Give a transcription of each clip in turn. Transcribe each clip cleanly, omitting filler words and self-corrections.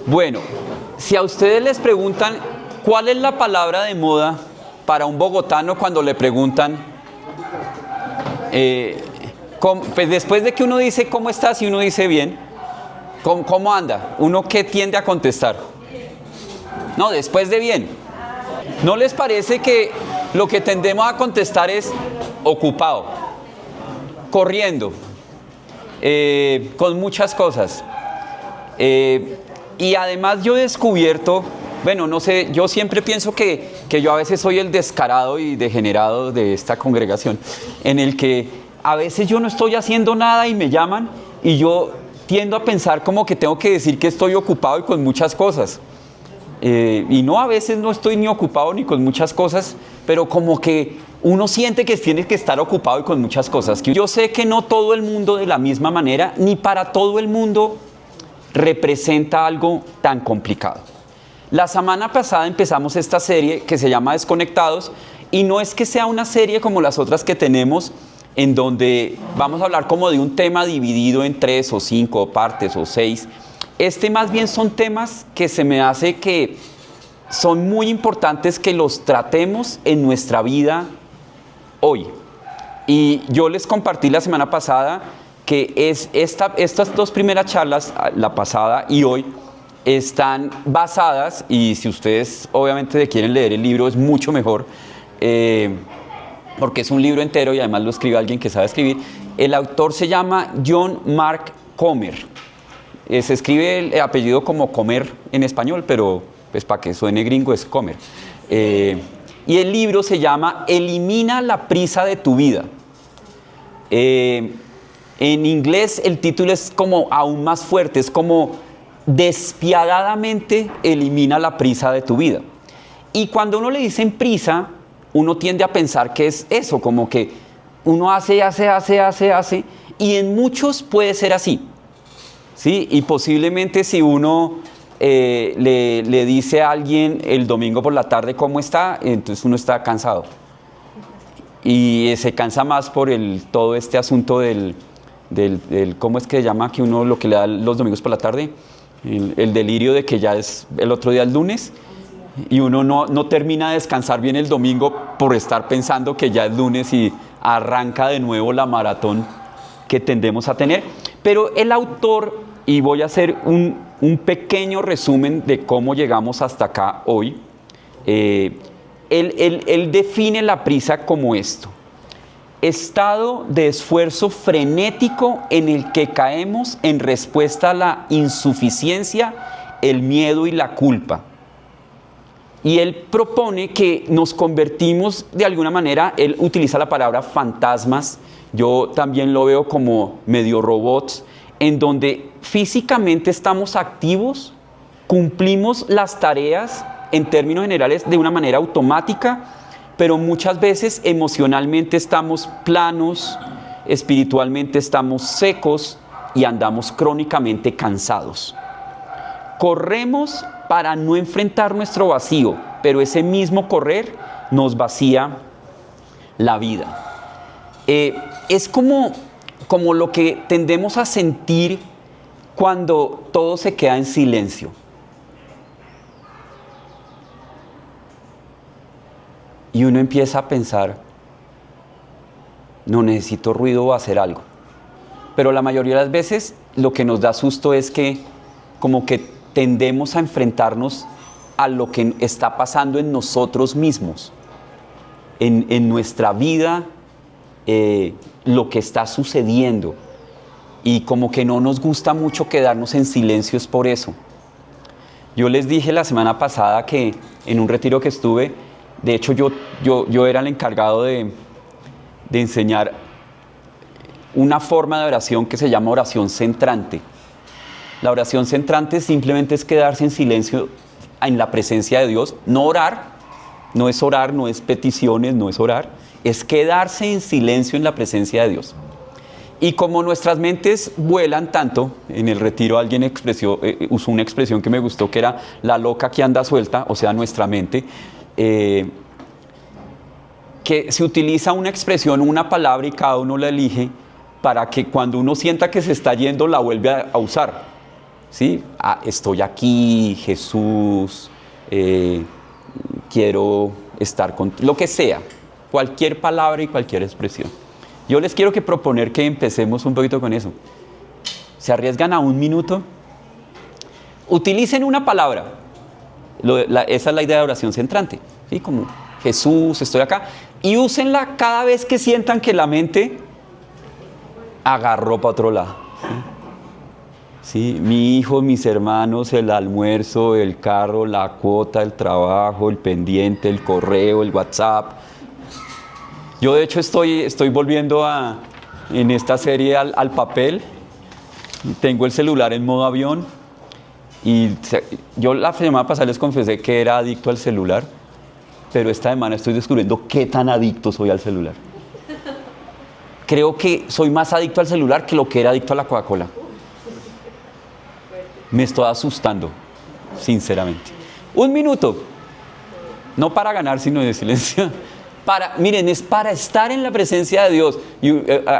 Bueno, si a ustedes les preguntan cuál es la palabra de moda para un bogotano cuando le preguntan, pues después de que uno dice ¿cómo estás? Y uno dice bien, ¿cómo anda? ¿Uno qué tiende a contestar? No, después de bien. ¿No les parece que lo que tendemos a contestar es ocupado, corriendo, con muchas cosas? Y además yo he descubierto, bueno, no sé, yo siempre pienso que yo a veces soy el descarado y degenerado de esta congregación, en el que a veces yo no estoy haciendo nada y me llaman y yo tiendo a pensar como que tengo que decir que estoy ocupado y con muchas cosas. Y no, a veces no estoy ni ocupado ni con muchas cosas, pero como que uno siente que tiene que estar ocupado y con muchas cosas. Yo sé que no todo el mundo de la misma manera, ni para todo el mundo representa algo tan complicado. La semana pasada empezamos esta serie que se llama Desconectados, y no es que sea una serie como las otras que tenemos, en donde vamos a hablar como de un tema dividido en 3 o 5 partes o 6. Más bien son temas que se me hace que son muy importantes que los tratemos en nuestra vida hoy. Y yo les compartí la semana pasada que estas dos primeras charlas, la pasada y hoy, están basadas, y si ustedes obviamente quieren leer el libro es mucho mejor, porque es un libro entero y además lo escribe alguien que sabe escribir. El autor se llama John Mark Comer. Se escribe el apellido como Comer en español, pero pues para que suene gringo es Comer. Y el libro se llama Elimina la prisa de tu vida. En inglés el título es como aún más fuerte, es como despiadadamente elimina la prisa de tu vida. Y cuando uno le dicen prisa, uno tiende a pensar que es eso, como que uno hace, y en muchos puede ser así. ¿Sí? Y posiblemente si uno le dice a alguien el domingo por la tarde cómo está, entonces uno está cansado. Y se cansa más por todo este asunto del ¿cómo es que se llama? Que uno lo que le da los domingos por la tarde, el delirio de que ya es el otro día el lunes, y uno no termina de descansar bien el domingo por estar pensando que ya es lunes y arranca de nuevo la maratón que tendemos a tener. Pero el autor, y voy a hacer un pequeño resumen de cómo llegamos hasta acá hoy, él define la prisa como esto: estado de esfuerzo frenético en el que caemos en respuesta a la insuficiencia, el miedo y la culpa. Y él propone que nos convertimos de alguna manera, él utiliza la palabra fantasmas, yo también lo veo como medio robots, en donde físicamente estamos activos, cumplimos las tareas en términos generales de una manera automática, pero muchas veces emocionalmente estamos planos, espiritualmente estamos secos y andamos crónicamente cansados. Corremos para no enfrentar nuestro vacío, pero ese mismo correr nos vacía la vida. Es como lo que tendemos a sentir cuando todo se queda en silencio. Y uno empieza a pensar, no, necesito ruido o hacer algo. Pero la mayoría de las veces lo que nos da susto es que como que tendemos a enfrentarnos a lo que está pasando en nosotros mismos, en nuestra vida, lo que está sucediendo. Y como que no nos gusta mucho quedarnos en silencios por eso. Yo les dije la semana pasada que en un retiro que estuve, de hecho yo era el encargado de enseñar una forma de oración que se llama oración centrante. La oración centrante simplemente es quedarse en silencio en la presencia de Dios, no orar, no es peticiones, no es orar, es quedarse en silencio en la presencia de Dios. Y como nuestras mentes vuelan tanto, en el retiro alguien usó una expresión que me gustó, que era la loca que anda suelta, o sea, nuestra mente, que se utiliza una expresión, una palabra, y cada uno la elige para que cuando uno sienta que se está yendo, la vuelve a usar. ¿sí? Estoy aquí, Jesús, quiero estar con... Lo que sea, cualquier palabra y cualquier expresión. Yo les quiero proponer que empecemos un poquito con eso. ¿Se arriesgan a 1 minuto? Utilicen una palabra. Esa es la idea de oración centrante, ¿sí? Como Jesús, estoy acá. Y úsenla cada vez que sientan que la mente agarró para otro lado. ¿Sí? Sí, mi hijo, mis hermanos, el almuerzo, el carro, la cuota, el trabajo, el pendiente, el correo, el WhatsApp. Yo de hecho estoy volviendo en esta serie al papel. Tengo el celular en modo avión. Y yo la semana pasada les confesé que era adicto al celular, pero esta semana estoy descubriendo qué tan adicto soy al celular. Creo que soy más adicto al celular que lo que era adicto a la Coca-Cola. Me estoy asustando, sinceramente. 1 minuto, no para ganar, sino de silencio. Miren, es para estar en la presencia de Dios. Y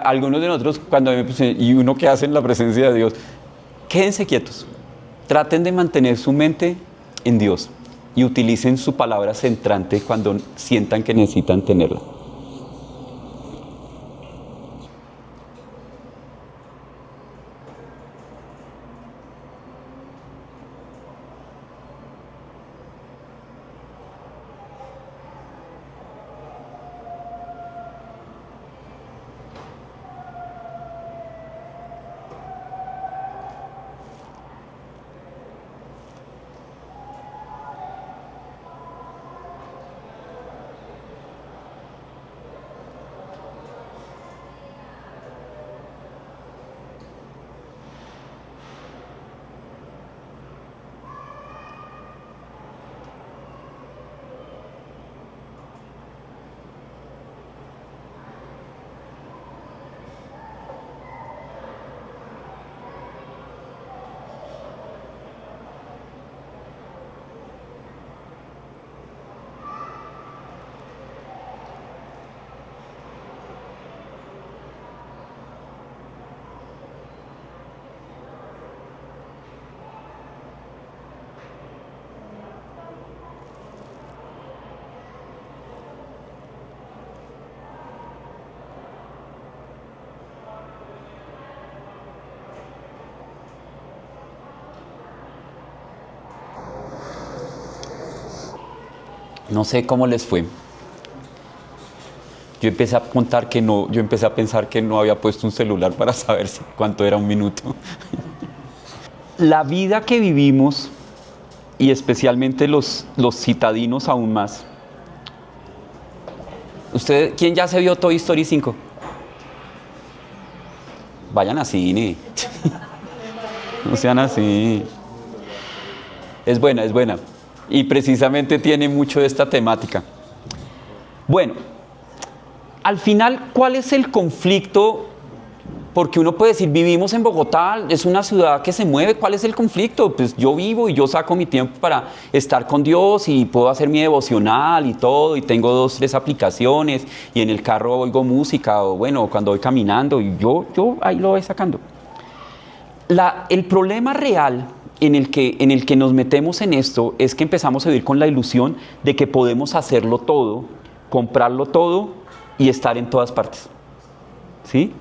algunos de nosotros, cuando me puse, ¿y uno qué hace en la presencia de Dios? Quédense quietos. Traten de mantener su mente en Dios y utilicen su palabra centrante cuando sientan que necesitan tenerla. No sé cómo les fue. Yo empecé a pensar que no había puesto un celular para saber cuánto era 1 minuto. La vida que vivimos, y especialmente los citadinos aún más. ¿Quién ya se vio Toy Story 5? Vayan a cine. No sean así. Es buena, es buena. Y precisamente tiene mucho de esta temática. Bueno, al final, ¿cuál es el conflicto? Porque uno puede decir, vivimos en Bogotá, es una ciudad que se mueve, ¿cuál es el conflicto? Pues yo vivo y yo saco mi tiempo para estar con Dios y puedo hacer mi devocional y todo, y tengo 2, 3 aplicaciones, y en el carro oigo música, o bueno, cuando voy caminando, y yo ahí lo voy sacando. El problema real en el que nos metemos en esto es que empezamos a vivir con la ilusión de que podemos hacerlo todo, comprarlo todo y estar en todas partes. ¿Sí?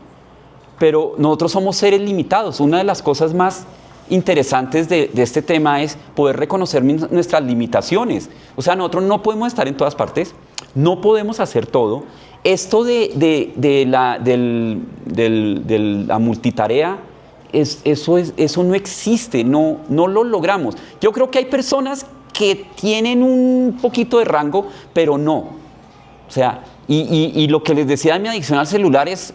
Pero nosotros somos seres limitados. Una de las cosas más interesantes de este tema es poder reconocer nuestras limitaciones. O sea, nosotros no podemos estar en todas partes, no podemos hacer todo. Esto de la multitarea, eso no existe, no lo logramos. Yo creo que hay personas que tienen un poquito de rango, pero no. O sea, y lo que les decía de mi adicción al celular es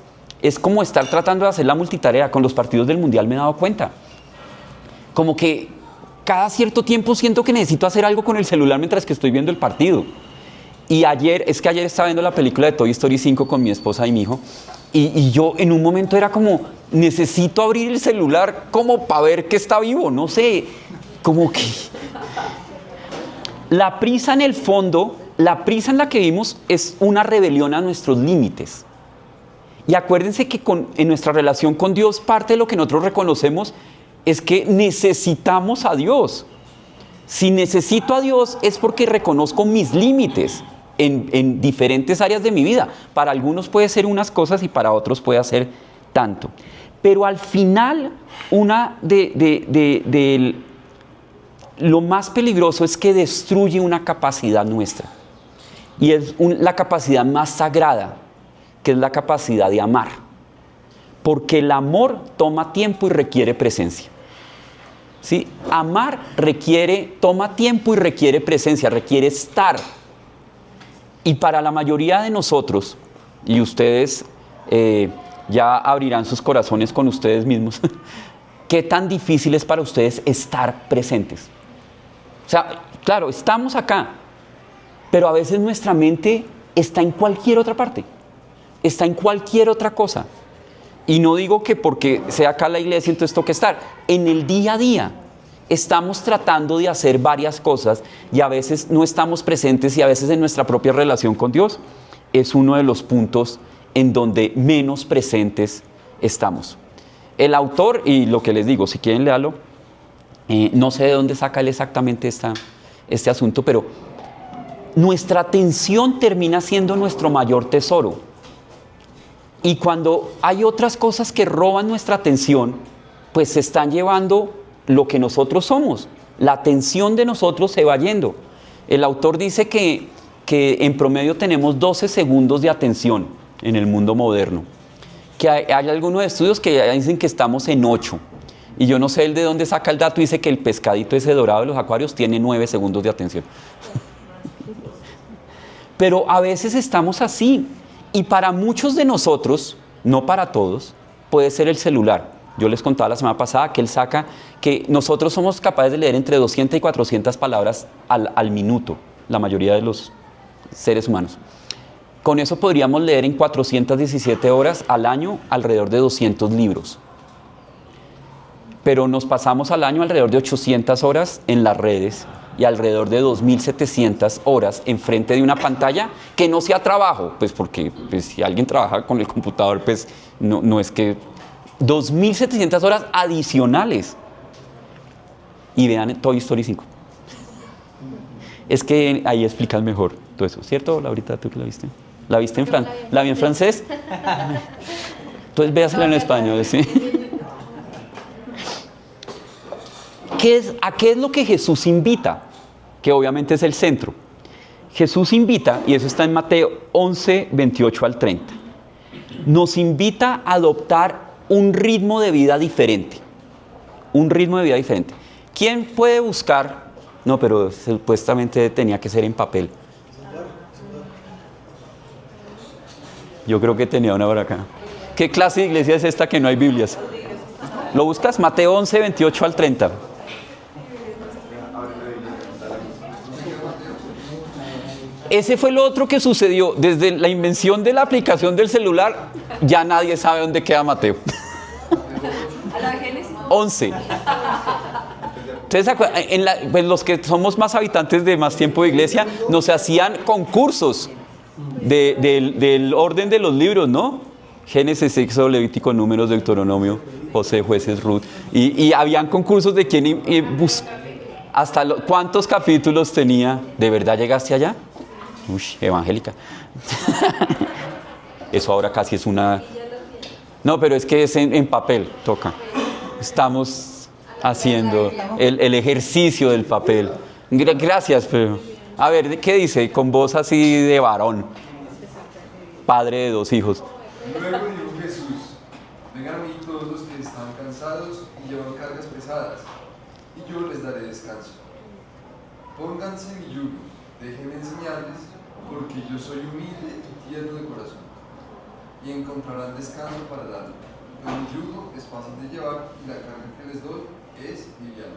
como estar tratando de hacer la multitarea. Con los partidos del Mundial me he dado cuenta. Como que cada cierto tiempo siento que necesito hacer algo con el celular mientras que estoy viendo el partido. Y ayer estaba viendo la película de Toy Story 5 con mi esposa y mi hijo. Y yo en un momento era como, necesito abrir el celular como para ver que está vivo, no sé, como que... La prisa en el fondo, la prisa en la que vivimos es una rebelión a nuestros límites. Y acuérdense que en nuestra relación con Dios, parte de lo que nosotros reconocemos es que necesitamos a Dios. Si necesito a Dios es porque reconozco mis límites en diferentes áreas de mi vida. Para algunos puede ser unas cosas y para otros puede ser tanto. Pero al final, lo más peligroso es que destruye una capacidad nuestra. Y es la capacidad más sagrada, que es la capacidad de amar. Porque el amor toma tiempo y requiere presencia. ¿Sí? Amar toma tiempo y requiere presencia, requiere estar. Y para la mayoría de nosotros, y ustedes ya abrirán sus corazones con ustedes mismos, ¿qué tan difícil es para ustedes estar presentes? O sea, claro, estamos acá, pero a veces nuestra mente está en cualquier otra parte, está en cualquier otra cosa. Y no digo que porque sea acá la iglesia, entonces toca estar. En el día a día estamos tratando de hacer varias cosas y a veces no estamos presentes, y a veces en nuestra propia relación con Dios es uno de los puntos en donde menos presentes estamos. El autor, y lo que les digo, si quieren léalo, no sé de dónde saca él exactamente este asunto, pero nuestra atención termina siendo nuestro mayor tesoro. Y cuando hay otras cosas que roban nuestra atención, pues se están llevando lo que nosotros somos. La atención de nosotros se va yendo. El autor dice que en promedio tenemos 12 segundos de atención en el mundo moderno. Que hay algunos estudios que dicen que estamos en 8. Y yo no sé él de dónde saca el dato, dice que el pescadito ese dorado de los acuarios tiene 9 segundos de atención. Pero a veces estamos así. Y para muchos de nosotros, no para todos, puede ser el celular. Yo les contaba la semana pasada que él saca que nosotros somos capaces de leer entre 200 y 400 palabras al minuto, la mayoría de los seres humanos. Con eso podríamos leer en 417 horas al año alrededor de 200 libros. Pero nos pasamos al año alrededor de 800 horas en las redes y alrededor de 2.700 horas enfrente de una pantalla que no sea trabajo, pues porque pues, si alguien trabaja con el computador, pues no es que... 2.700 horas adicionales. Y vean Toy Story 5. Es que ahí explican mejor todo eso, ¿cierto, Laurita? ¿Tú que la viste? ¿La viste en francés? ¿La vi en francés? Entonces véasela en español, ¿sí? ¿A qué es lo que Jesús invita? Que obviamente es el centro. Jesús invita, y eso está en Mateo 11, 28 al 30. Nos invita a adoptar un ritmo de vida diferente. Un ritmo de vida diferente. ¿Quién puede buscar? No, pero supuestamente tenía que ser en papel. Yo creo que tenía una por acá. ¿Qué clase de iglesia es esta que no hay Biblias? ¿Lo buscas? Mateo 11, 28 al 30. Ese fue lo otro que sucedió. Desde la invención de la aplicación del celular, ya nadie sabe dónde queda Mateo. 11. Entonces, pues los que somos más habitantes de más tiempo de iglesia, nos hacían concursos del orden de los libros, ¿no? Génesis, Éxodo, Levítico, Números, Deuteronomio, José, Jueces, Ruth. Y habían concursos de quién hasta cuántos capítulos tenía. ¿De verdad llegaste allá? Uy, evangélica. Eso ahora casi es una... No, pero es que es en papel, toca. Estamos haciendo el ejercicio del papel. Gracias, pero... A ver, ¿qué dice? Con voz así de varón. Padre de 2 hijos. Luego dijo Jesús: vengan a mí todos los que están cansados y llevan cargas pesadas, y yo les daré descanso. Pónganse mi yugo, déjenme enseñarles, porque yo soy humilde y tierno de corazón, y encontrarán descanso para el alma. Pues mi yugo es fácil de llevar y la carga que les doy es liviana.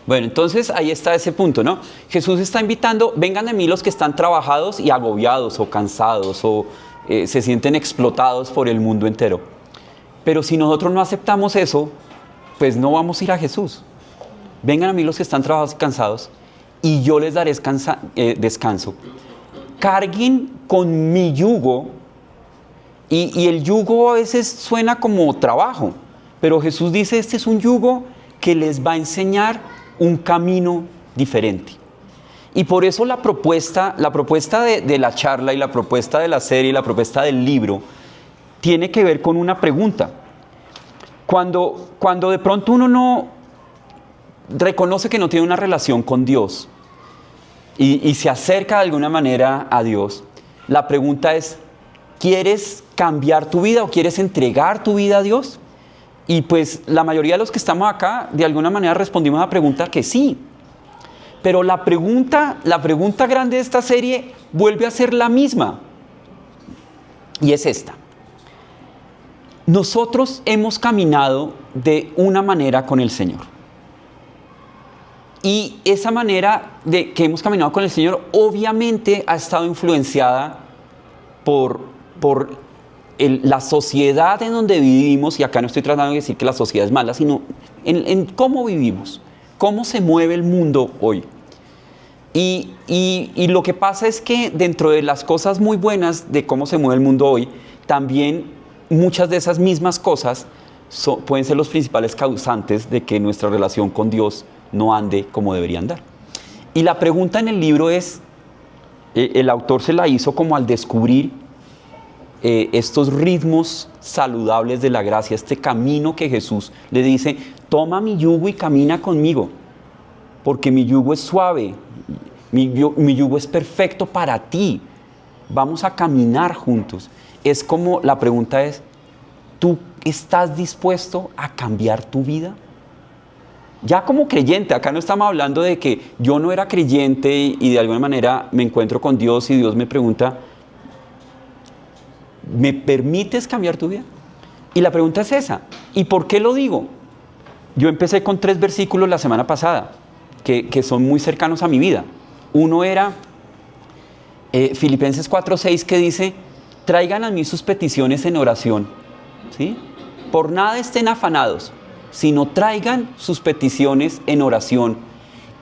Bueno, entonces ahí está ese punto, ¿no? Jesús está invitando, vengan a mí los que están trabajados y agobiados o cansados o se sienten explotados por el mundo entero. Pero si nosotros no aceptamos eso, pues no vamos a ir a Jesús. Vengan a mí los que están trabajados y cansados y yo les daré descanso. Carguen con mi yugo, y el yugo a veces suena como trabajo, Pero Jesús dice, este es un yugo que les va a enseñar un camino diferente. Y por eso la propuesta de la charla y la propuesta de la serie y la propuesta del libro tiene que ver con una pregunta. Cuando de pronto uno no reconoce que no tiene una relación con Dios y se acerca de alguna manera a Dios, la pregunta es, ¿quieres cambiar tu vida o quieres entregar tu vida a Dios? Y pues la mayoría de los que estamos acá, de alguna manera respondimos a la pregunta que sí. Pero la pregunta grande de esta serie vuelve a ser la misma. Y es esta. Nosotros hemos caminado de una manera con el Señor. Y esa manera de que hemos caminado con el Señor obviamente ha estado influenciada por la sociedad en donde vivimos, y acá no estoy tratando de decir que la sociedad es mala, sino en cómo vivimos, cómo se mueve el mundo hoy. Y lo que pasa es que dentro de las cosas muy buenas de cómo se mueve el mundo hoy, también muchas de esas mismas cosas pueden ser los principales causantes de que nuestra relación con Dios no ande como debería andar. Y la pregunta en el libro es, el autor se la hizo como al descubrir estos ritmos saludables de la gracia, este camino que Jesús le dice, toma mi yugo y camina conmigo, porque mi yugo es suave, mi yugo es perfecto para ti, vamos a caminar juntos. Es como, la pregunta es, ¿tú estás dispuesto a cambiar tu vida? Ya como creyente, acá no estamos hablando de que yo no era creyente y de alguna manera me encuentro con Dios y Dios me pregunta, ¿me permites cambiar tu vida? Y la pregunta es esa. ¿Y por qué lo digo? Yo empecé con 3 versículos la semana pasada, que son muy cercanos a mi vida. Uno era Filipenses 4:6, que dice, traigan a mí sus peticiones en oración, ¿sí? Por nada estén afanados, sino traigan sus peticiones en oración.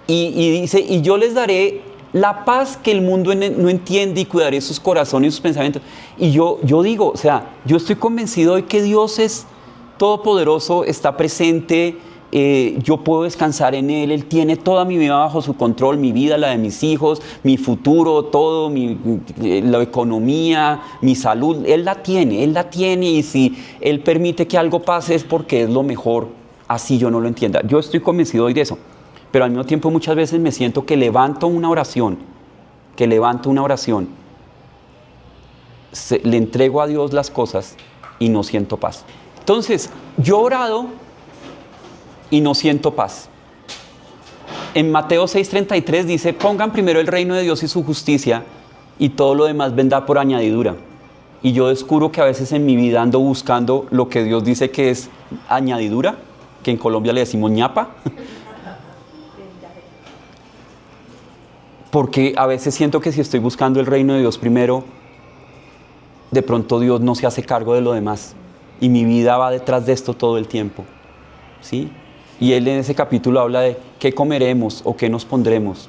Y dice, y yo les daré la paz que el mundo no entiende y cuidaré sus corazones y sus pensamientos. Y yo digo, o sea, yo estoy convencido de que Dios es todopoderoso, está presente, yo puedo descansar en Él, Él tiene toda mi vida bajo su control, mi vida, la de mis hijos, mi futuro, todo, la economía, mi salud, Él la tiene, y si Él permite que algo pase es porque es lo mejor, así yo no lo entienda. Yo estoy convencido hoy de eso, pero al mismo tiempo muchas veces me siento que levanto una oración, le entrego a Dios las cosas y no siento paz. Entonces, yo he orado y no siento paz. En Mateo 6:33 dice, pongan primero el reino de Dios y su justicia y todo lo demás vendrá por añadidura. Y yo descubro que a veces en mi vida ando buscando lo que Dios dice que es añadidura, que en Colombia le decimos ñapa. Porque a veces siento que si estoy buscando el reino de Dios primero, de pronto Dios no se hace cargo de lo demás. Y mi vida va detrás de esto todo el tiempo, ¿sí? Y él en ese capítulo habla de qué comeremos o qué nos pondremos.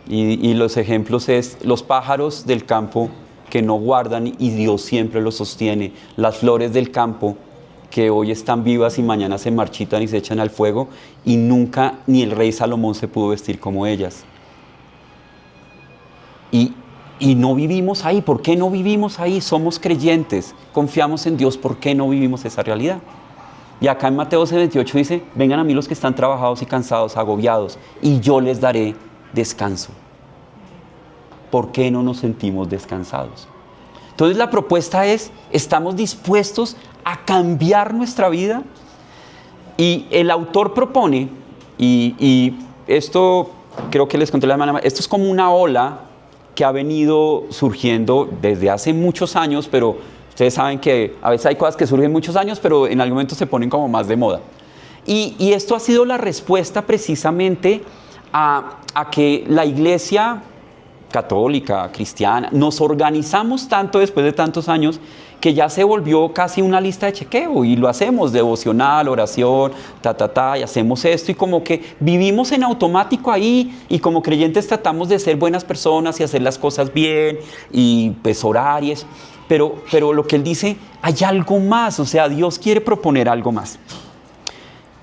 Y los ejemplos es los pájaros del campo que no guardan y Dios siempre los sostiene. Las flores del campo que hoy están vivas y mañana se marchitan y se echan al fuego. Y nunca ni el rey Salomón se pudo vestir como ellas. Y no vivimos ahí. ¿Por qué no vivimos ahí? Somos creyentes, confiamos en Dios. ¿Por qué no vivimos esa realidad? Y acá en Mateo 6:28 dice, vengan a mí los que están trabajados y cansados, agobiados, y yo les daré descanso. ¿Por qué no nos sentimos descansados? Entonces la propuesta es, ¿estamos dispuestos a cambiar nuestra vida? Y el autor propone, y esto creo que les conté la semana, esto es como una ola que ha venido surgiendo desde hace muchos años, pero ustedes saben que a veces hay cosas que surgen muchos años, pero en algún momento se ponen como más de moda. Y esto ha sido la respuesta precisamente a que la iglesia católica, cristiana, nos organizamos tanto después de tantos años que ya se volvió casi una lista de chequeo y lo hacemos, devocional, oración, y hacemos esto y como que vivimos en automático ahí y como creyentes tratamos de ser buenas personas y hacer las cosas bien y pues orar y eso. Pero lo que él dice, hay algo más, o sea, Dios quiere proponer algo más.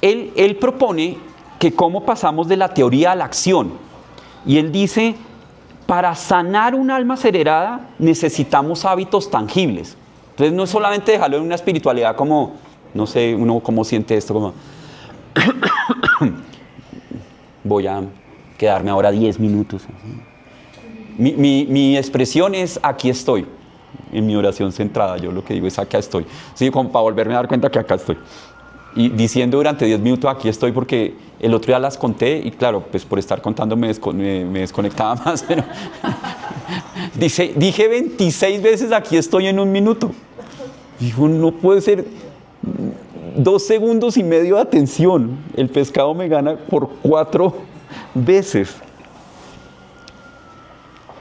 Él propone que cómo pasamos de la teoría a la acción. Y él dice, para sanar un alma acelerada necesitamos hábitos tangibles. Entonces no es solamente dejarlo en una espiritualidad como, no sé, uno cómo siente esto, como voy a quedarme ahora 10 minutos. Mi expresión es aquí estoy, en mi oración centrada. Yo lo que digo es acá estoy. Sí, como para volverme a dar cuenta que acá estoy. Y diciendo durante 10 minutos aquí estoy, porque el otro día las conté y claro, pues por estar contando me desconectaba más, pero dije 26 veces aquí estoy en un minuto. Dijo, no puede ser 2 segundos y medio de atención. El pescado me gana por 4 veces.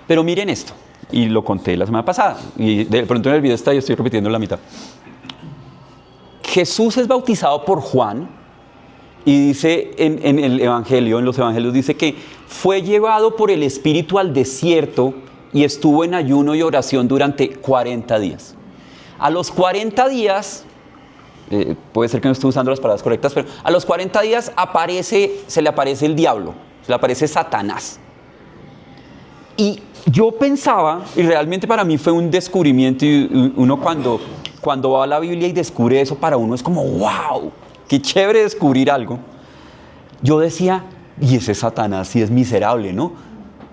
Pero miren esto, y lo conté la semana pasada, y de pronto en el video está, yo estoy repitiendo la mitad. Jesús es bautizado por Juan, y dice en el Evangelio, en los Evangelios, dice que fue llevado por el Espíritu al desierto y estuvo en ayuno y oración durante 40 días. A los 40 días, puede ser que no esté usando las palabras correctas, pero a los 40 días se le aparece el diablo, se le aparece Satanás. Y yo pensaba, y realmente para mí fue un descubrimiento, y uno cuando va a la Biblia y descubre eso, para uno es como, wow, qué chévere descubrir algo. Yo decía, y ese Satanás sí es miserable, ¿no?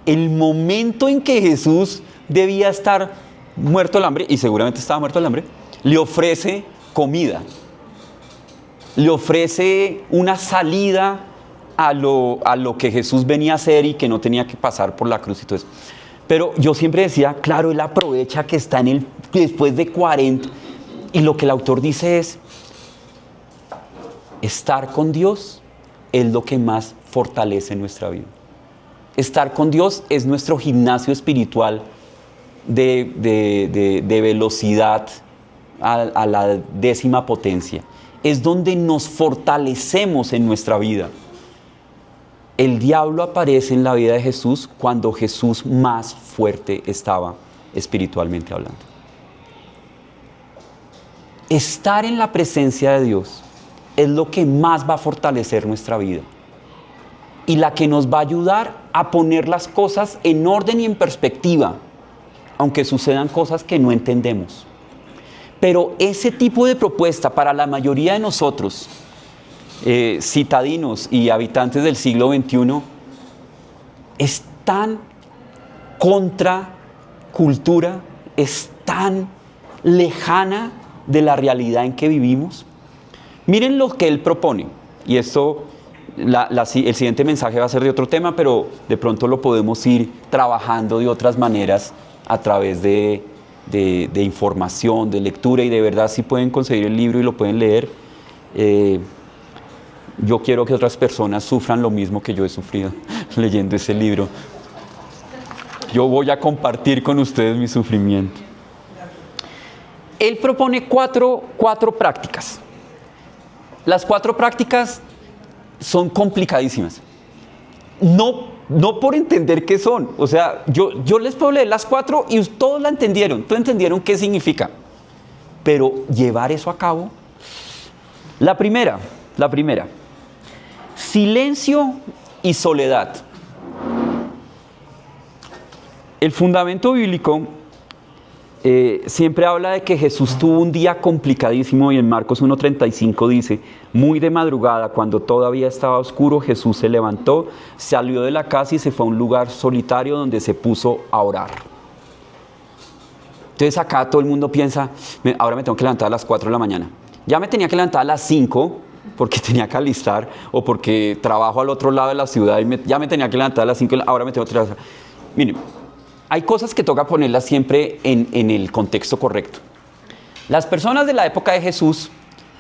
El momento en que Jesús debía estar muerto del hambre, y seguramente estaba muerto del hambre, le ofrece comida, le ofrece una salida a lo que Jesús venía a hacer y que no tenía que pasar por la cruz y todo eso. Pero yo siempre decía, claro, él aprovecha que está después de 40, y lo que el autor dice es, estar con Dios es lo que más fortalece nuestra vida. Estar con Dios es nuestro gimnasio espiritual de velocidad a la 10ª potencia. Es donde nos fortalecemos en nuestra vida. El diablo aparece en la vida de Jesús cuando Jesús más fuerte estaba espiritualmente hablando. Estar en la presencia de Dios es lo que más va a fortalecer nuestra vida y la que nos va a ayudar a poner las cosas en orden y en perspectiva, aunque sucedan cosas que no entendemos. Pero ese tipo de propuesta para la mayoría de nosotros, citadinos y habitantes del siglo XXI, es tan contra cultura, es tan lejana de la realidad en que vivimos. Miren lo que él propone, y esto, el siguiente mensaje va a ser de otro tema, pero de pronto lo podemos ir trabajando de otras maneras a través de información, de lectura, y de verdad si pueden conseguir el libro y lo pueden leer. Yo quiero que otras personas sufran lo mismo que yo he sufrido leyendo ese libro. Yo voy a compartir con ustedes mi sufrimiento. Él propone cuatro prácticas. Las 4 prácticas son complicadísimas. No por entender qué son. O sea, yo les puedo leer las 4 y todos la entendieron. Todos entendieron qué significa. Pero llevar eso a cabo. La primera. Silencio y soledad. El fundamento bíblico siempre habla de que Jesús tuvo un día complicadísimo, y en Marcos 1:35 dice, muy de madrugada, cuando todavía estaba oscuro, Jesús se levantó, salió de la casa y se fue a un lugar solitario donde se puso a orar. Entonces acá todo el mundo piensa, ahora me tengo que levantar a las 4 de la mañana. Ya me tenía que levantar a las 5 porque tenía que alistar, o porque trabajo al otro lado de la ciudad y ya me tenía que levantar a las 5, ahora me tengo que levantar. Miren, hay cosas que toca ponerlas siempre en el contexto correcto. Las personas de la época de Jesús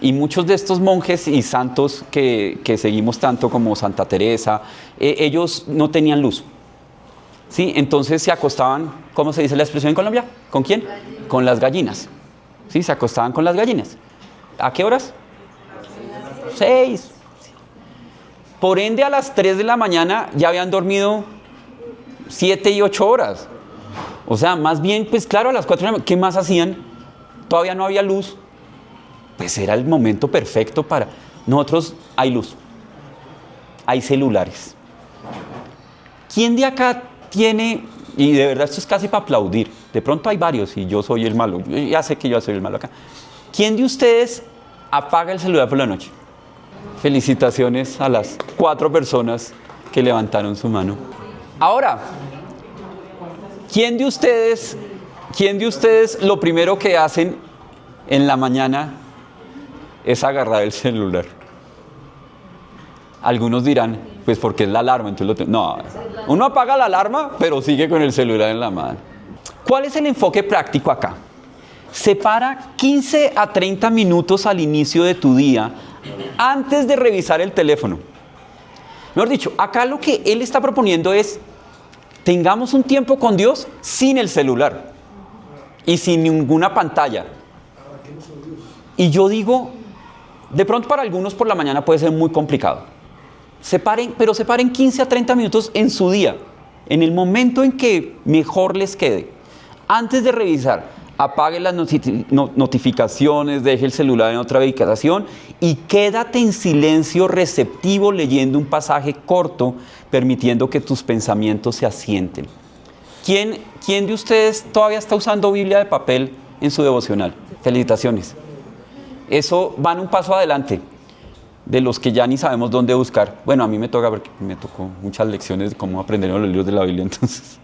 y muchos de estos monjes y santos que seguimos tanto, como Santa Teresa, ellos no tenían luz. ¿Sí? Entonces se acostaban, ¿cómo se dice la expresión en Colombia? ¿Con quién? Con las gallinas. ¿Sí? Se acostaban con las gallinas. ¿A qué horas? 6. Por ende, a las 3 de la mañana ya habían dormido 7 y 8 horas. O sea, más bien, pues claro, a las 4 de la mañana, ¿qué más hacían? Todavía no había luz. Pues era el momento perfecto para... Nosotros hay luz, hay celulares. ¿Quién de acá tiene, y de verdad esto es casi para aplaudir, de pronto hay varios y yo soy el malo, yo ya sé que yo soy el malo acá. ¿Quién de ustedes apaga el celular por la noche? Felicitaciones a las 4 personas que levantaron su mano. Ahora, ¿quién de ustedes lo primero que hacen en la mañana es agarrar el celular? Algunos dirán, pues porque es la alarma, entonces no, uno apaga la alarma, pero sigue con el celular en la mano. ¿Cuál es el enfoque práctico acá? Separa 15 a 30 minutos al inicio de tu día antes de revisar el teléfono. Mejor dicho, acá lo que él está proponiendo es tengamos un tiempo con Dios sin el celular y sin ninguna pantalla. Y yo digo, de pronto para algunos por la mañana puede ser muy complicado. Pero separen 15 a 30 minutos en su día, en el momento en que mejor les quede. Antes de revisar, apague las notificaciones, deje el celular en otra ubicación y quédate en silencio receptivo leyendo un pasaje corto, permitiendo que tus pensamientos se asienten. ¿Quién de ustedes todavía está usando Biblia de papel en su devocional? Felicitaciones. Eso van un paso adelante de los que ya ni sabemos dónde buscar. Bueno, a mí me tocó muchas lecciones de cómo aprender los libros de la Biblia, entonces.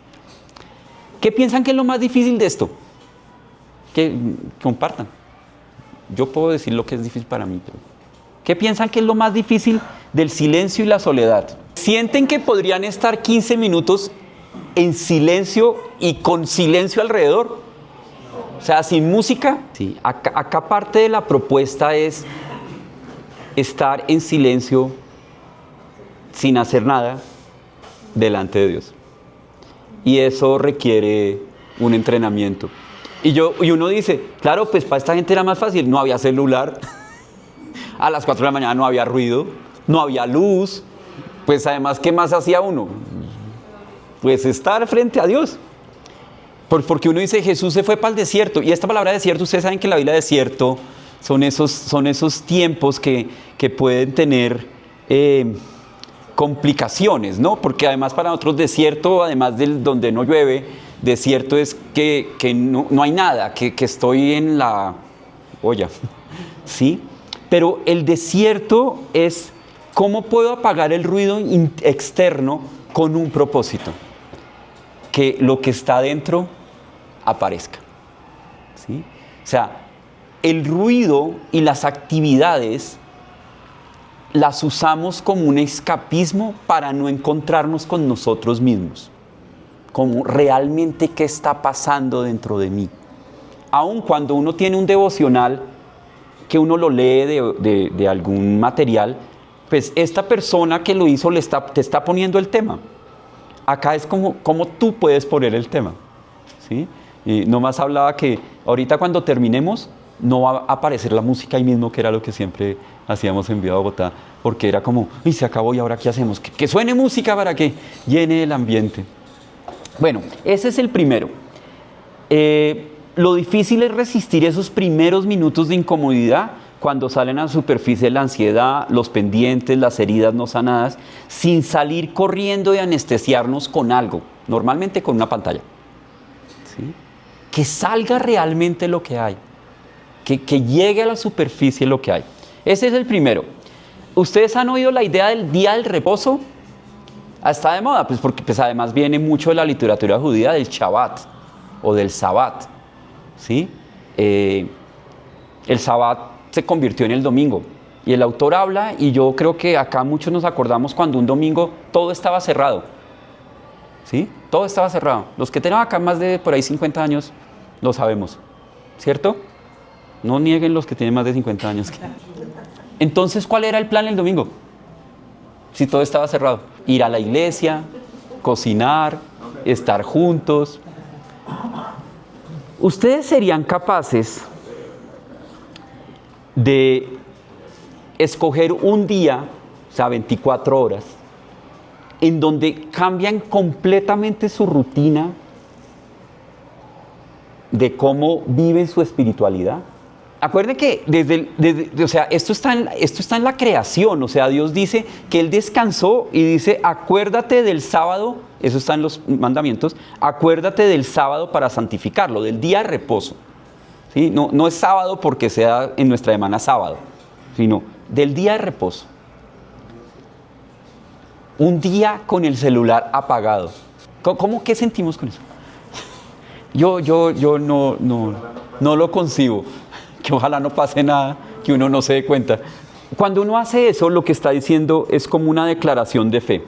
¿Qué piensan que es lo más difícil de esto? Que compartan. Yo puedo decir lo que es difícil para mí, pero ¿qué piensan que es lo más difícil del silencio y la soledad? ¿Sienten que podrían estar 15 minutos en silencio y con silencio alrededor? O sea, sin música. Sí, acá parte de la propuesta es estar en silencio, sin hacer nada, delante de Dios. Y eso requiere un entrenamiento. Y uno dice, claro, pues para esta gente era más fácil, no había celular, a las 4 de la mañana no había ruido, no había luz, pues además, ¿qué más hacía uno? Pues estar frente a Dios. Porque uno dice, Jesús se fue para el desierto, y esta palabra desierto, ustedes saben que en la Biblia desierto son esos tiempos que pueden tener complicaciones, ¿no? Porque además para nosotros desierto, además del donde no llueve, desierto es que no hay nada, que estoy en la olla, ¿sí? Pero el desierto es cómo puedo apagar el ruido externo con un propósito, que lo que está dentro aparezca, ¿sí? O sea, el ruido y las actividades las usamos como un escapismo para no encontrarnos con nosotros mismos, como realmente qué está pasando dentro de mí. Aun cuando uno tiene un devocional que uno lo lee de algún material, pues esta persona que lo hizo te está poniendo el tema. Acá es como tú puedes poner el tema, ¿sí? Y nomás hablaba que ahorita cuando terminemos no va a aparecer la música ahí mismo, que era lo que siempre hacíamos en Vía Bogotá, porque era como, y se acabó, ¿y ahora qué hacemos? Que suene música para que llene el ambiente. Bueno, ese es el primero. Lo difícil es resistir esos primeros minutos de incomodidad cuando salen a la superficie la ansiedad, los pendientes, las heridas no sanadas, sin salir corriendo y anestesiarnos con algo, normalmente con una pantalla, ¿sí? Que salga realmente lo que hay, que llegue a la superficie lo que hay. Ese es el primero. ¿Ustedes han oído la idea del día del reposo? Está de moda, pues porque pues además viene mucho de la literatura judía del Shabbat o del Sabbat, ¿sí? El Sabbat se convirtió en el domingo y el autor habla, y yo creo que acá muchos nos acordamos cuando un domingo todo estaba cerrado, ¿sí? Todo estaba cerrado. Los que tenemos acá más de por ahí 50 años lo sabemos, ¿cierto? No nieguen los que tienen más de 50 años. Entonces, ¿cuál era el plan el domingo? Si todo estaba cerrado. Ir a la iglesia, cocinar, estar juntos. ¿Ustedes serían capaces de escoger un día, o sea, 24 horas, en donde cambian completamente su rutina de cómo viven su espiritualidad? Acuérdense que o sea, esto está en la creación. O sea, Dios dice que Él descansó y dice, acuérdate del sábado, eso está en los mandamientos, acuérdate del sábado para santificarlo, del día de reposo. ¿Sí? No es sábado porque sea en nuestra semana sábado, sino del día de reposo. Un día con el celular apagado. ¿Qué sentimos con eso? Yo no lo concibo. Que ojalá no pase nada, que uno no se dé cuenta. Cuando uno hace eso, lo que está diciendo es como una declaración de fe.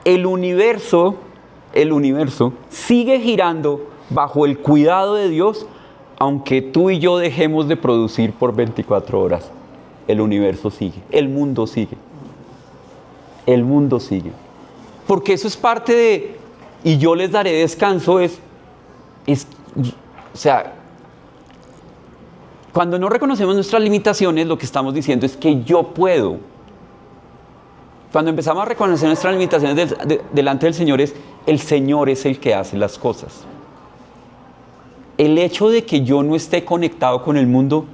El universo sigue girando bajo el cuidado de Dios, aunque tú y yo dejemos de producir por 24 horas. El universo sigue, el mundo sigue. El mundo sigue. Porque eso es parte de, y yo les daré descanso, o sea, cuando no reconocemos nuestras limitaciones, lo que estamos diciendo es que yo puedo. Cuando empezamos a reconocer nuestras limitaciones delante del Señor, el Señor es el que hace las cosas. El hecho de que yo no esté conectado con el mundo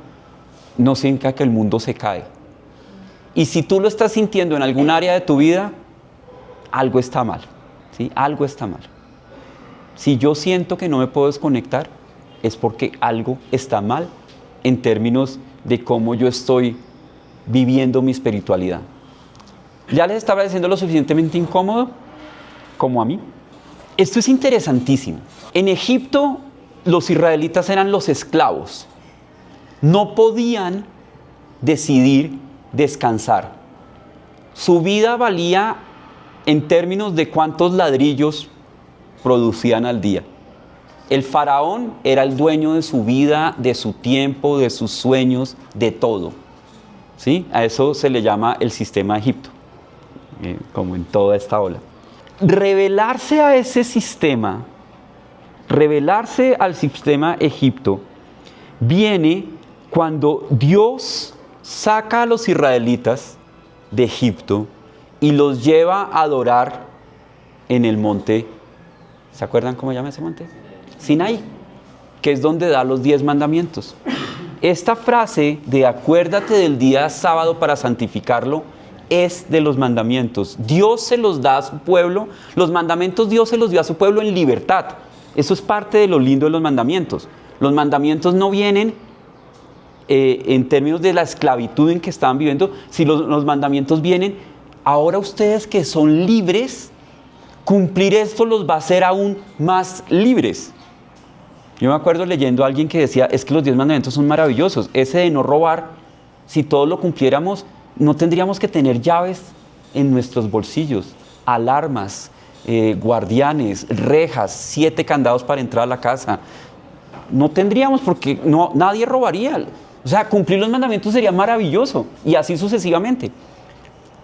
no significa que el mundo se cae. Y si tú lo estás sintiendo en algún área de tu vida, algo está mal. ¿Sí? Algo está mal. Si yo siento que no me puedo desconectar, es porque algo está mal en términos de cómo yo estoy viviendo mi espiritualidad. ¿Ya les estaba diciendo lo suficientemente incómodo como a mí? Esto es interesantísimo. En Egipto, los israelitas eran los esclavos. No podían decidir descansar. Su vida valía en términos de cuántos ladrillos producían al día. El faraón era el dueño de su vida, de su tiempo, de sus sueños, de todo. ¿Sí? A eso se le llama el sistema de Egipto, como en toda esta ola. Revelarse a ese sistema, revelarse al sistema Egipto, viene cuando Dios saca a los israelitas de Egipto y los lleva a adorar en el monte. ¿Se acuerdan cómo se llama ese monte? Sinaí, que es donde da los 10 mandamientos. Esta frase de acuérdate del día sábado para santificarlo es de los mandamientos. Dios se los da a su pueblo. Los mandamientos Dios se los dio a su pueblo en libertad. Eso es parte de lo lindo de los mandamientos. Los mandamientos no vienen en términos de la esclavitud en que estaban viviendo. Si los mandamientos vienen, ahora ustedes que son libres, cumplir esto los va a hacer aún más libres. Yo me acuerdo leyendo a alguien que decía, es que los 10 mandamientos son maravillosos. Ese de no robar, si todos lo cumpliéramos, no tendríamos que tener llaves en nuestros bolsillos, alarmas, guardianes, rejas, 7 candados para entrar a la casa. No tendríamos porque nadie robaría. O sea, cumplir los mandamientos sería maravilloso y así sucesivamente.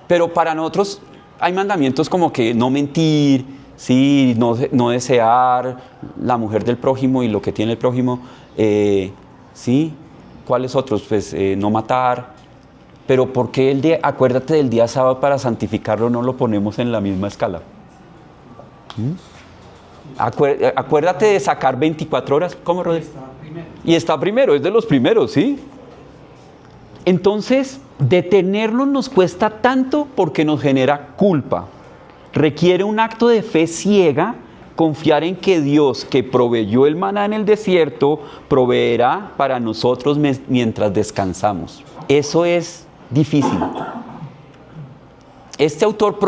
Pero para nosotros hay mandamientos como que no mentir, sí, no desear la mujer del prójimo y lo que tiene el prójimo, sí, ¿cuáles otros? Pues no matar. Pero ¿por qué acuérdate del día sábado para santificarlo no lo ponemos en la misma escala? Acuérdate de sacar 24 horas. ¿Cómo, Rodrigo? Y está primero, es de los primeros, ¿sí? Entonces, detenernos nos cuesta tanto porque nos genera culpa. Requiere un acto de fe ciega, confiar en que Dios, que proveyó el maná en el desierto, proveerá para nosotros mientras descansamos. Eso es difícil. El autor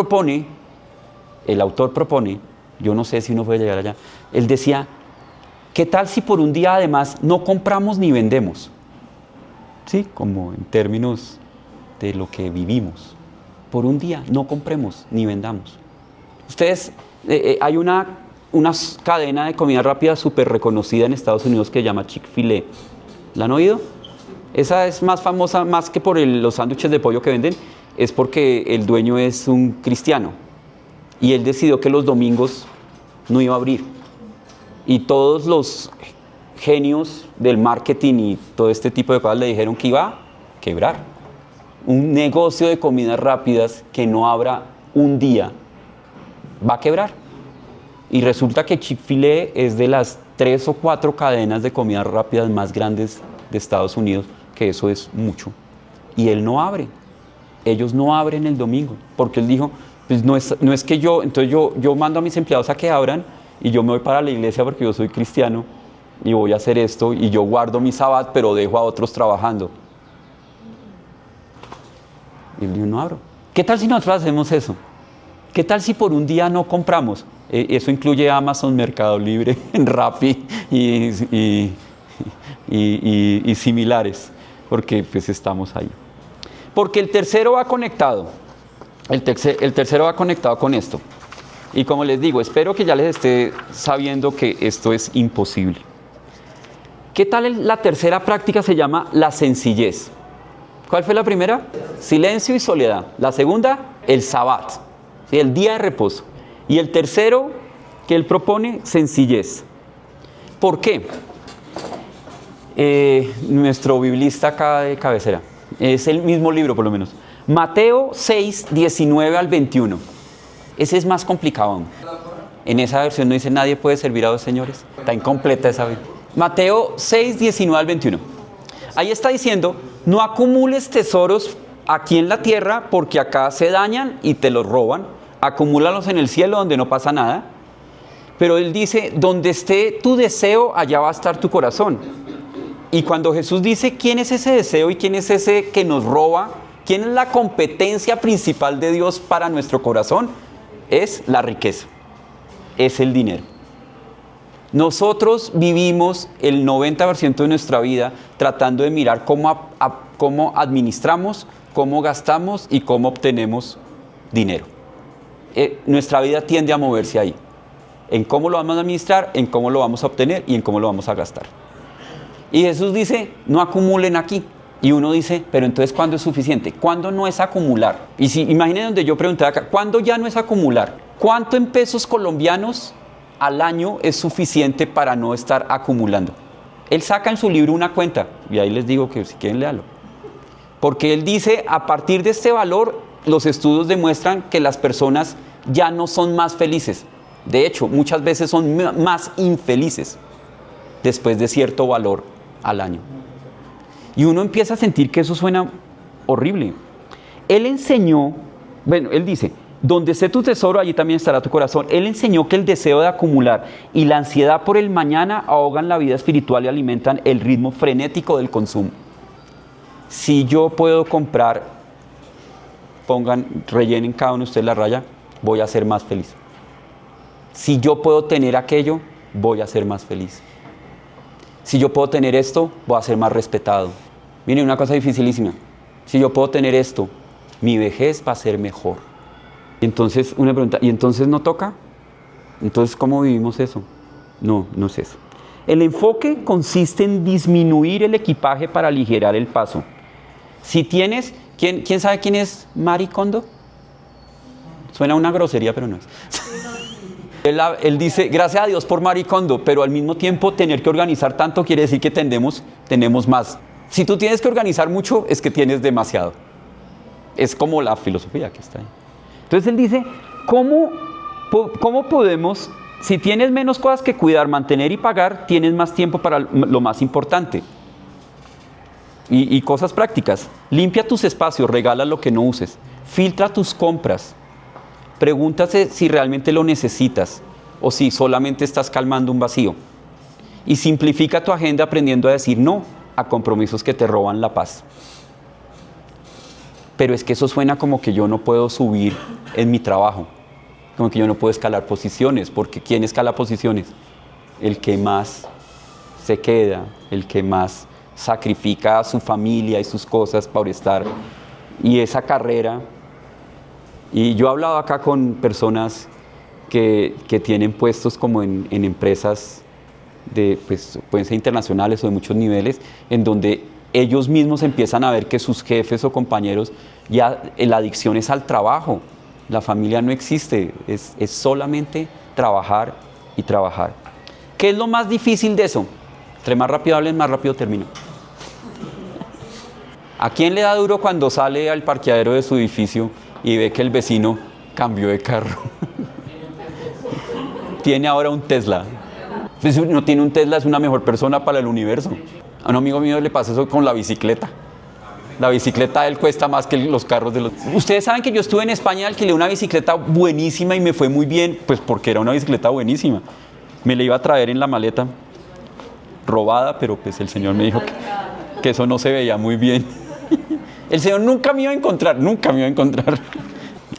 propone, yo no sé si uno puede llegar allá, él decía, ¿qué tal si por un día además no compramos ni vendemos? Sí, como en términos de lo que vivimos. Por un día no compremos ni vendamos. Ustedes, hay una cadena de comida rápida súper reconocida en Estados Unidos que se llama Chick-fil-A. ¿La han oído? Esa es más famosa, más que por los sándwiches de pollo que venden, es porque el dueño es un cristiano. Y él decidió que los domingos no iba a abrir. Y todos los genios del marketing y todo este tipo de cosas le dijeron que iba a quebrar. Un negocio de comidas rápidas que no abra un día va a quebrar. Y resulta que Chick-fil-A es de las 3 o 4 cadenas de comidas rápidas más grandes de Estados Unidos, que eso es mucho. Y él no abre. Ellos no abren el domingo, porque él dijo, pues no es que entonces yo mando a mis empleados a que abran y yo me voy para la iglesia porque yo soy cristiano y voy a hacer esto y yo guardo mi sabbat, pero dejo a otros trabajando. Y él dijo, no abro. ¿Qué tal si nosotros hacemos eso? ¿Qué tal si por un día no compramos? Eso incluye Amazon, Mercado Libre, Rappi y similares, porque pues estamos ahí. Porque el tercero va conectado. El tercero va conectado con esto. Y como les digo, espero que ya les esté sabiendo que esto es imposible. ¿Qué tal la tercera práctica? Se llama la sencillez. ¿Cuál fue la primera? Silencio y soledad. La segunda, el sabbat, ¿sí? El día de reposo. Y el tercero que él propone, sencillez. ¿Por qué? Nuestro biblista acá de cabecera. Es el mismo libro, por lo menos. Mateo 6, 19 al 21. Ese es más complicado aún. En esa versión no dice nadie puede servir a dos señores. Está incompleta esa Biblia. Mateo 6, 19 al 21. Ahí está diciendo, no acumules tesoros aquí en la tierra porque acá se dañan y te los roban. Acumúlalos en el cielo donde no pasa nada. Pero él dice, donde esté tu deseo, allá va a estar tu corazón. Y cuando Jesús dice quién es ese deseo y quién es ese que nos roba, quién es la competencia principal de Dios para nuestro corazón, es la riqueza, es el dinero. Nosotros vivimos el 90% de nuestra vida tratando de mirar cómo administramos, cómo gastamos y cómo obtenemos dinero. Nuestra vida tiende a moverse ahí, en cómo lo vamos a administrar, en cómo lo vamos a obtener y en cómo lo vamos a gastar. Y Jesús dice, no acumulen aquí. Y uno dice, pero entonces, ¿cuándo es suficiente? ¿Cuándo no es acumular? Y si imaginen donde yo pregunté acá, ¿cuándo ya no es acumular? ¿Cuánto en pesos colombianos al año es suficiente para no estar acumulando? Él saca en su libro una cuenta, y ahí les digo que si quieren léalo. Porque él dice, a partir de este valor, los estudios demuestran que las personas ya no son más felices. De hecho, muchas veces son más infelices después de cierto valor al año. Y uno empieza a sentir que eso suena horrible. Él enseñó, él dice, donde esté tu tesoro, allí también estará tu corazón. Él enseñó que el deseo de acumular y la ansiedad por el mañana ahogan la vida espiritual y alimentan el ritmo frenético del consumo. Si yo puedo comprar, rellenen cada uno de ustedes la raya, voy a ser más feliz. Si yo puedo tener aquello, voy a ser más feliz. Si yo puedo tener esto, voy a ser más respetado. Miren, una cosa dificilísima. Si yo puedo tener esto, mi vejez va a ser mejor. Entonces, una pregunta, ¿y entonces no toca? Entonces, ¿cómo vivimos eso? No es eso. El enfoque consiste en disminuir el equipaje para aligerar el paso. Si tienes, ¿quién sabe quién es Marie Kondo? Suena una grosería, pero no es. Él dice, gracias a Dios por Marie Kondo, pero al mismo tiempo tener que organizar tanto quiere decir que tenemos más. Si tú tienes que organizar mucho, es que tienes demasiado. Es como la filosofía que está ahí. Entonces él dice, ¿cómo podemos, si tienes menos cosas que cuidar, mantener y pagar, tienes más tiempo para lo más importante? Y cosas prácticas. Limpia tus espacios, regala lo que no uses. Filtra tus compras. Pregúntate si realmente lo necesitas o si solamente estás calmando un vacío. Y simplifica tu agenda aprendiendo a decir no a compromisos que te roban la paz. Pero es que eso suena como que yo no puedo subir en mi trabajo, como que yo no puedo escalar posiciones, porque ¿quién escala posiciones? El que más se queda, el que más sacrifica a su familia y sus cosas por estar. Y esa carrera. Y yo he hablado acá con personas que tienen puestos como en empresas pueden ser internacionales o de muchos niveles, en donde ellos mismos empiezan a ver que sus jefes o compañeros, ya la adicción es al trabajo, la familia no existe, es solamente trabajar y trabajar. ¿Qué es lo más difícil de eso? Entre más rápido hablen, más rápido termino. ¿A quién le da duro cuando sale al parqueadero de su edificio y ve que el vecino cambió de carro? Tiene ahora un Tesla. Si no tiene un Tesla, es una mejor persona para el universo. A un amigo mío le pasa eso con la bicicleta. La bicicleta de él cuesta más que los carros de los... Ustedes saben que yo estuve en España y alquilé una bicicleta buenísima y me fue muy bien, pues porque era una bicicleta buenísima. Me la iba a traer en la maleta, robada, pero pues el Señor me dijo que eso no se veía muy bien. El Señor nunca me iba a encontrar, nunca me iba a encontrar.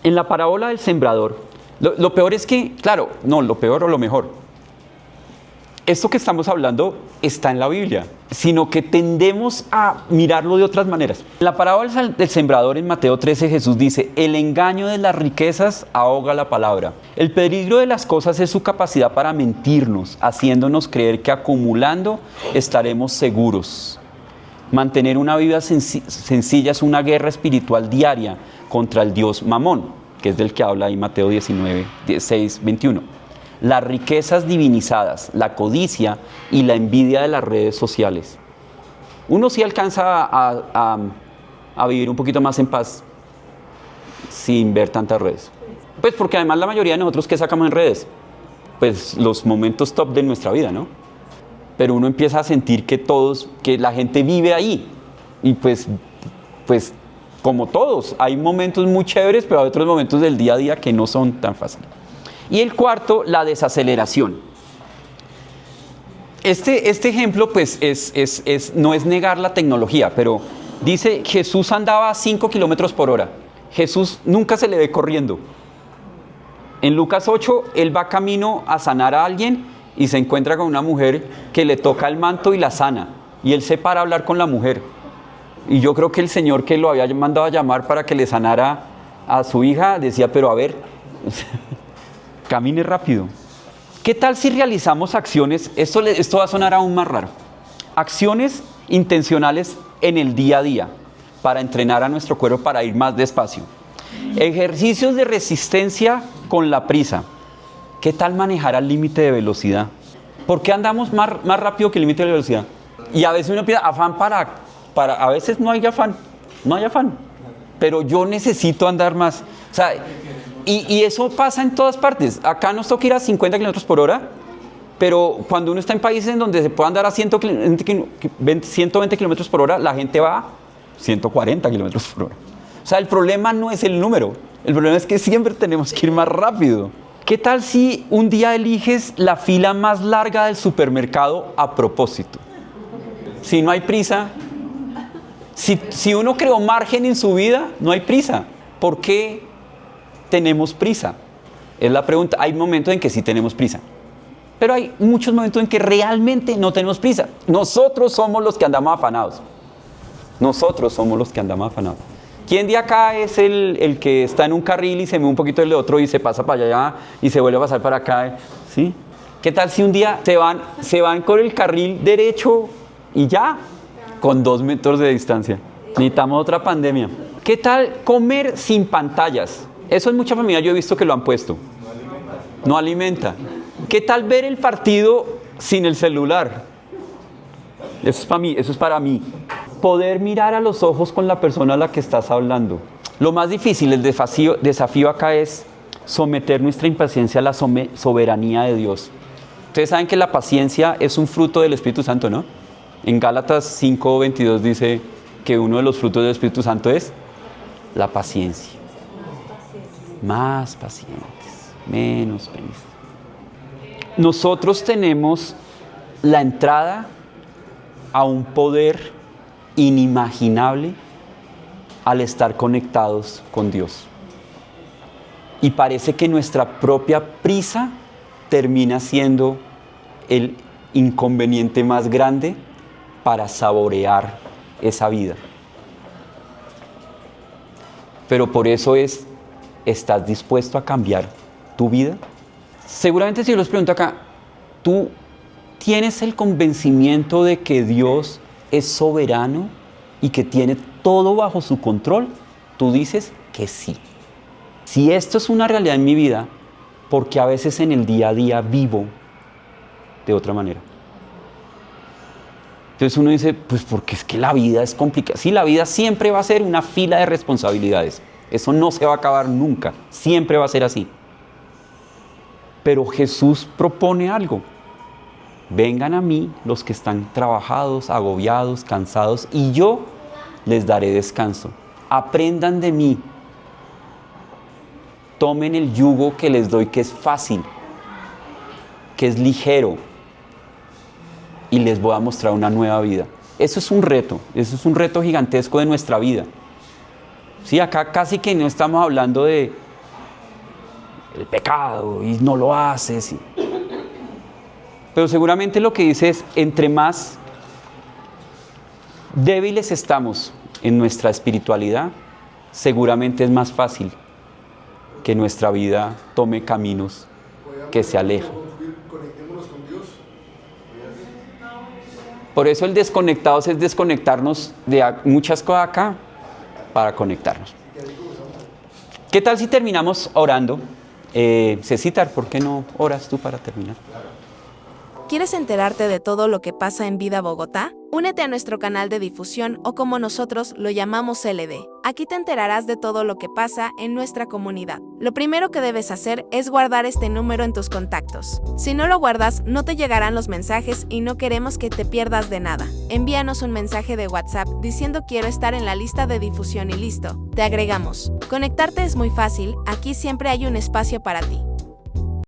En la parábola del sembrador, lo peor es que, claro, no, lo peor o lo mejor. Esto que estamos hablando está en la Biblia, sino que tendemos a mirarlo de otras maneras. En la parábola del sembrador en Mateo 13 Jesús dice: el engaño de las riquezas ahoga la palabra. El peligro de las cosas es su capacidad para mentirnos, haciéndonos creer que acumulando estaremos seguros. Mantener una vida sencilla es una guerra espiritual diaria contra el Dios Mamón, que es del que habla ahí Mateo 19, 16, 21. Las riquezas divinizadas, la codicia y la envidia de las redes sociales. Uno sí alcanza a vivir un poquito más en paz sin ver tantas redes. Pues porque además la mayoría de nosotros, ¿qué sacamos en redes? Pues los momentos top de nuestra vida, ¿no? Pero uno empieza a sentir que la gente vive ahí. Y pues como todos, hay momentos muy chéveres, pero hay otros momentos del día a día que no son tan fáciles. Y el cuarto, la desaceleración. Este ejemplo pues no es negar la tecnología, pero dice: Jesús andaba a 5 kilómetros por hora. Jesús nunca se le ve corriendo. En Lucas 8, él va camino a sanar a alguien y se encuentra con una mujer que le toca el manto y la sana. Y él se para a hablar con la mujer. Y yo creo que el Señor, que lo había mandado a llamar para que le sanara a su hija, decía: pero a ver... camine rápido. ¿Qué tal si realizamos acciones? Esto va a sonar aún más raro. Acciones intencionales en el día a día para entrenar a nuestro cuerpo para ir más despacio. Ejercicios de resistencia con la prisa. ¿Qué tal manejar al límite de velocidad? ¿Por qué andamos más rápido que el límite de velocidad? Y a veces uno piensa afán a veces no hay afán, pero yo necesito andar más. O sea, y eso pasa en todas partes. Acá nos toca ir a 50 kilómetros por hora, pero cuando uno está en países en donde se puede andar a 120 kilómetros por hora, la gente va a 140 kilómetros por hora. O sea, el problema no es el número, el problema es que siempre tenemos que ir más rápido. ¿Qué tal si un día eliges la fila más larga del supermercado a propósito? Si no hay prisa, si uno creó margen en su vida, no hay prisa. ¿Por qué tenemos prisa? Es la pregunta. Hay momentos en que sí tenemos prisa, pero hay muchos momentos en que realmente no tenemos prisa. Nosotros somos los que andamos afanados. ¿Quién de acá es el que está en un carril y se mueve un poquito del otro y se pasa para allá y se vuelve a pasar para acá? ¿Sí? ¿Qué tal si un día se van con el carril derecho y ya, con 2 metros de distancia? Necesitamos otra pandemia. ¿Qué tal comer sin pantallas? Eso en muchas familias yo he visto que lo han puesto. No alimenta. ¿Qué tal ver el partido sin el celular? Eso es para mí. Poder mirar a los ojos con la persona a la que estás hablando. Lo más difícil, el desafío acá es someter nuestra impaciencia a la soberanía de Dios. Ustedes saben que la paciencia es un fruto del Espíritu Santo, ¿no? En Gálatas 5:22 dice que uno de los frutos del Espíritu Santo es la paciencia. Más pacientes, menos prisa. Nosotros tenemos la entrada a un poder inimaginable al estar conectados con Dios. Y parece que nuestra propia prisa termina siendo el inconveniente más grande para saborear esa vida. Pero por eso ¿estás dispuesto a cambiar tu vida? Seguramente si yo les pregunto acá, ¿tú tienes el convencimiento de que Dios es soberano y que tiene todo bajo su control? Tú dices que sí. Si esto es una realidad en mi vida, porque a veces en el día a día vivo de otra manera. Entonces uno dice, pues porque es que la vida es complicada. Sí, la vida siempre va a ser una fila de responsabilidades. Eso no se va a acabar nunca. Siempre va a ser así. Pero Jesús propone algo. vengan a mí los que están trabajados, agobiados, cansados, y yo les daré descanso. Aprendan de mí. Tomen el yugo que les doy, que es fácil, que es ligero, y les voy a mostrar una nueva vida. Eso es un reto gigantesco de nuestra vida. Sí, acá casi que no estamos hablando de el pecado y no lo haces. Pero seguramente lo que dice es, entre más débiles estamos en nuestra espiritualidad, seguramente es más fácil que nuestra vida tome caminos que se alejan. Conectémonos con Dios. Por eso el desconectados es desconectarnos de muchas cosas acá para conectarnos. ¿Qué tal si terminamos orando? Cecitar, ¿por qué no oras tú para terminar? ¿Quieres enterarte de todo lo que pasa en Vida Bogotá? Únete a nuestro canal de difusión o como nosotros lo llamamos LD. Aquí te enterarás de todo lo que pasa en nuestra comunidad. Lo primero que debes hacer es guardar este número en tus contactos. Si no lo guardas, no te llegarán los mensajes y no queremos que te pierdas de nada. Envíanos un mensaje de WhatsApp diciendo quiero estar en la lista de difusión y listo, te agregamos. Conectarte es muy fácil, aquí siempre hay un espacio para ti.